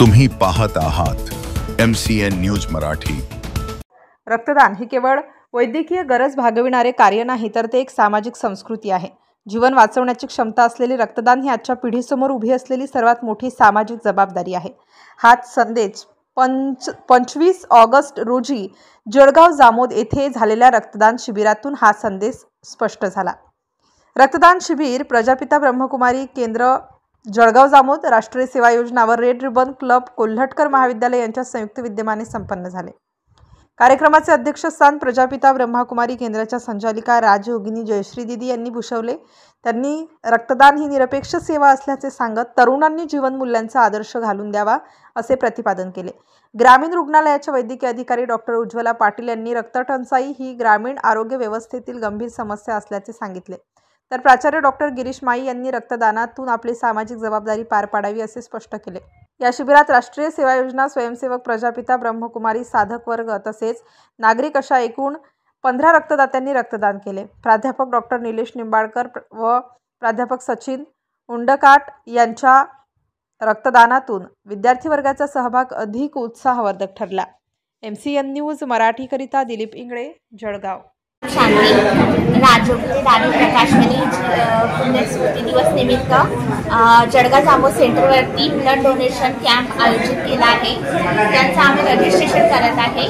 तुम्ही पाहत आहात MCN न्यूज मराठी। रक्तदान ही केवळ वैद्यकीय गरज भागविणारे कार्य नाही, तर ते एक सामाजिक संस्कृती आहे। जीवन वाचवण्याची क्षमता असलेले रक्तदान ही आजच्या पिढीसमोर उभी असलेली सर्वात मोठी सामाजिक जबाबदारी आहे। हाच संदेश 25 ऑगस्ट रोजी जळगाव जामोद येथे झालेल्या रक्तदान शिबिरातून हा संदेश स्पष्ट झाला। रक्तदान शिबिर प्रजापिता ब्रह्मकुमारी केंद्र जळगाव जामोद, राष्ट्रीय सेवा योजना व रेड रिबन क्लब कोल्हटकर महाविद्यालय यांच्या संयुक्त विद्यमाने संपन्न झाले। कार्यक्रमाचे अध्यक्षस्थान प्रजापिता ब्रह्मकुमारी केंद्राच्या संचालिका राजयोगिनी जयश्री दीदी यांनी भूषवले। त्यांनी रक्तदान ही निरपेक्ष सेवा असल्याचे सांगत तरुणांनी जीवनमूल्यांचा आदर्श घालून द्यावा असे प्रतिपादन केले। ग्रामीण रुग्णालयाच्या वैद्यकीय अधिकारी डॉक्टर उज्ज्वला पाटील यांनी रक्तटंचाई ही ग्रामीण आरोग्य व्यवस्थेतील गंभीर समस्या असल्याचे सांगितले। तर प्राचार्य डॉक्टर गिरीश माई यांनी रक्तदानातून आपली सामाजिक जबाबदारी पार पाडावी असे स्पष्ट केले। या शिबिरात राष्ट्रीय सेवा योजना, स्वयंसेवक, प्रजापिता ब्रह्मकुमारी साधक वर्ग तसेच नागरिक अशा एकूण 15 रक्तदात्यांनी रक्तदान केले। प्राध्यापक डॉक्टर निलेश निंबाळकर व प्राध्यापक सचिन उंडकाट यांच्या रक्तदानातून विद्यार्थी वर्गाचा सहभाग अधिक उत्साहवर्धक ठरला। MCN न्यूज मराठीकरिता दिलीप इंगळे, जळगाव। शांती राजोगते राणी प्रकाशमणी पुण्यस्मृती दिवस निमित्त जळगाव जामोद सेंटरवरती ब्लड डोनेशन कॅम्प आयोजित केला आहे। त्यांचं आम्ही रजिस्ट्रेशन करत आहे।